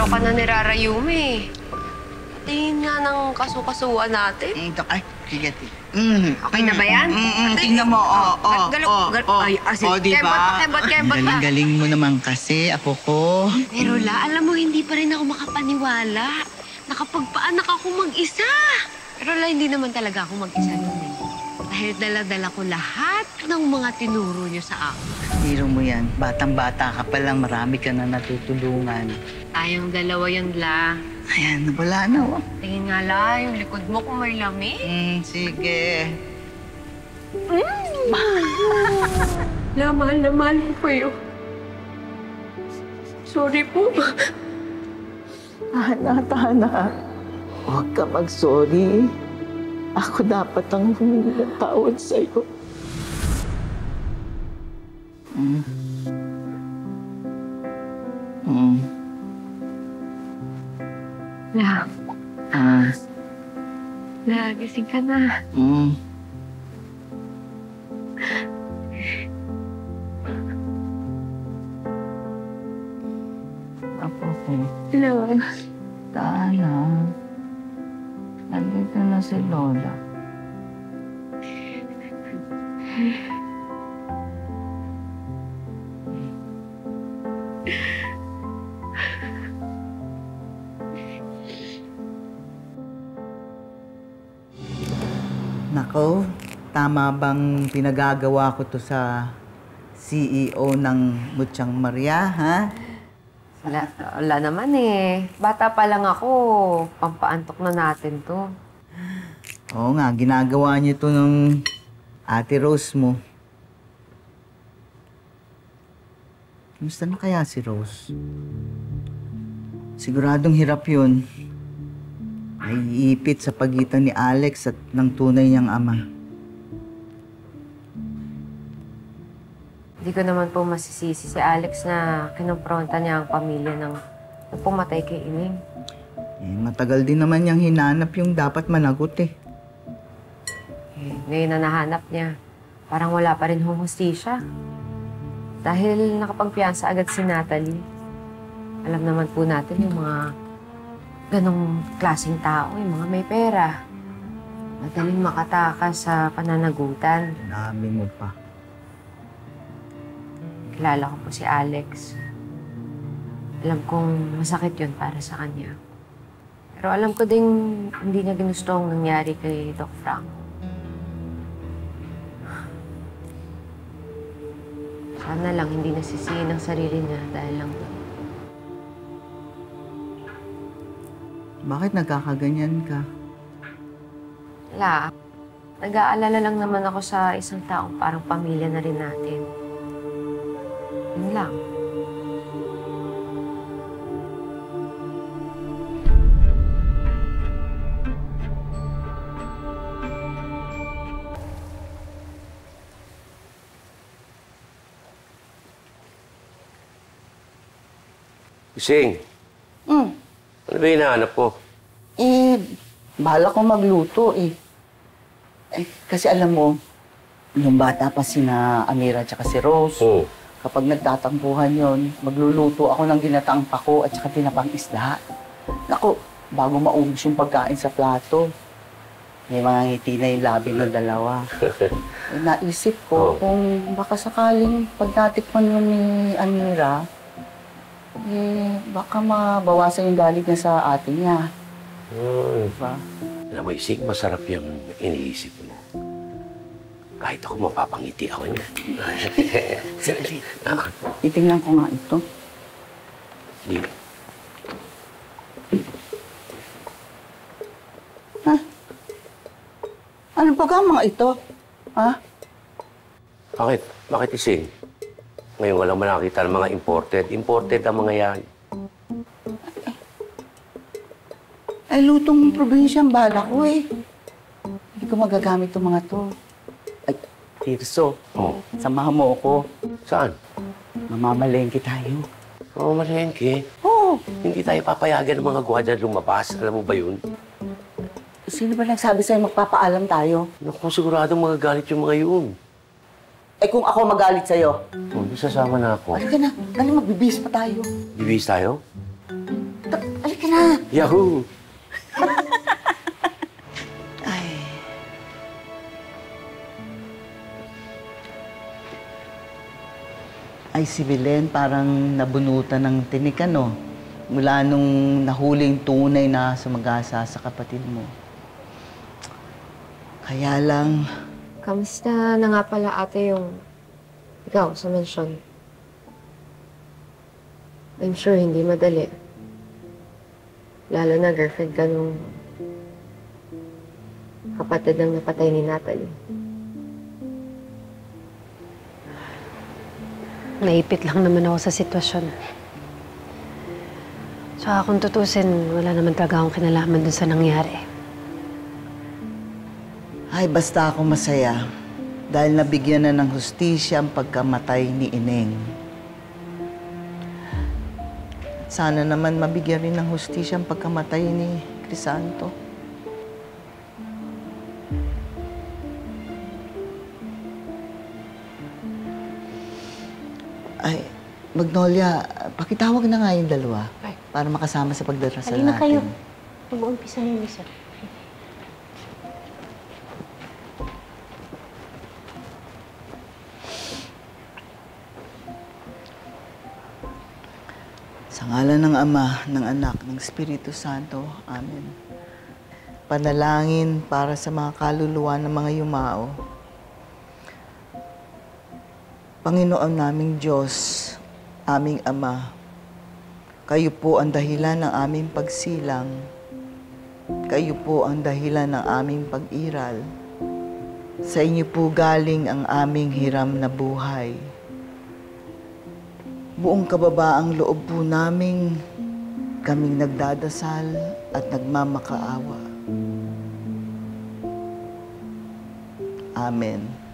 ka na ni Rara Yumi. Tingin nga ng kasukasuan natin. Ay, sige. Okay na ba yan? Tingnan mo, diba? Kembot. Galing-galing mo naman kasi, apo ko. Pero alam mo, hindi pa rin ako makapaniwala. Nakapagpaanak ako mag-isa. Pero hindi naman talaga ako mag-isa nun eh. Dahil dala-dala ko lahat ng mga tinuro niyo sa akin. Hiro mo yan. Batang-bata ka pa lang, marami ka na natutulungan. Tayong dalawa yun, La. Ayan, wala na, oh. Tingin nga, La, yung likod mo kung may lamig. Sige. La, mahal na mahal mo po yun. Sorry po. Tana. Huwag ka mag-sorry. Ako dapat ang humingi ng tawad sa'yo. La. La, gising ka na. Apo ko. La. Tana. Nandito na si Lola. Nako, tama bang pinagagawa ko to sa CEO ng Mutyang Maria, ha? Wala naman eh. Bata pa lang ako. Pampaantok na natin to. Oo nga, ginagawa niyo to ng Ate Rose mo. Kamusta na kaya si Rose? Siguradong hirap yun. Naiipit sa pagitan ni Alex at ng tunay niyang ama. Hindi ko naman po masisisi si Alex na kinumpronta niya ang pamilya ng pumatay kay Ining. Matagal din naman niyang hinanap yung dapat managot eh. Ngayon na nahanap niya, parang wala pa rin hustisya. Dahil nakapagpiyansa agad si Natalie. Alam naman po natin yung mga ganong klaseng tao, yung mga may pera. Madaling makatakas sa pananagutan. Sinabi mo pa. Kilala ko po si Alex. Alam kong masakit yun para sa kanya. Pero alam ko ding hindi niya ginusto ang nangyari kay Doc Frank. Sana lang hindi nasisihin ang sarili niya dahil lang doon. Bakit nagkakaganyan ka? Wala. Nag-aalala lang naman ako sa isang taong parang pamilya na rin natin. Yun lang. Gising. Ano ba hinahanap ko? Bahala ko magluto eh. Kasi alam mo, nung bata pa sina Amira at si Rose, kapag nagtatampuhan yon, magluluto ako ng ginataang pako at saka tinapang isda. Naku, bago maubos yung pagkain sa plato, may mga ngiti na yung labi ng dalawa. Naisip ko kung baka sakaling pagtatikman yun ni Amira, baka mabawasan yung galit niya sa ate niya. Diba? Alam mo, Ising, masarap yung iniisip mo. Kahit ako mapapangiti ako niya. Titingnan ko nga ito. Hindi. Ha? Ano ba ka mga ito? Ha? Bakit? Bakit, Ising? Ngayon walang nakakita ng mga imported. Imported ang mga yan. Ay, lutong probinsya ang bala ko eh. Hindi ko magagamit itong mga to. Ay, Tirso, samahan mo ako. Saan? Mamamalengke tayo. Mamamalengke? Oo. Hindi tayo papayagan ng mga gwardiya lumabas. Alam mo ba yun? Sino ba nagsabi sa'yo magpapaalam tayo? Naku, siguradong magagalit yung mga yun. Eh kung ako magalit sa'yo? Sasama na ako. Halika na. Dali, magbibihis pa tayo. Bibihis tayo? na! Yahoo! Ay, si Belen parang nabunutan ng tinik, ano? Mula nung nahuling tunay na sumagasa sa kapatid mo. Kaya lang, Kamusta na nga pala ate yung ikaw sa mensyon? I'm sure hindi madali. Lalo na girlfriend ka nung kapatid ng napatay ni Natalie. Naipit lang naman ako sa sitwasyon. Tsaka kung tutusin, wala naman talaga akong kinalaman dun sa nangyari. ay basta ako masaya dahil nabigyan na ng hustisya ang pagkamatay ni Ineng. Sana naman mabigyan rin ng hustisya ang pagkamatay ni Crisanto. Ay, Magnolia, pakitawag na nga yung dalawa para makasama sa pagdarasal natin. Halina kayo. Mag-uumpisa na yung isa. Sa ngalan ng Ama, ng Anak, ng Espiritu Santo. Amen. Panalangin para sa mga kaluluwa ng mga yumao. Panginoon naming Diyos, aming Ama, kayo po ang dahilan ng aming pagsilang. Kayo po ang dahilan ng aming pag-iral. Sa inyo po galing ang aming hiram na buhay. Buong kababaang loob po naming kaming nagdadasal at nagmamakaawa. Amen.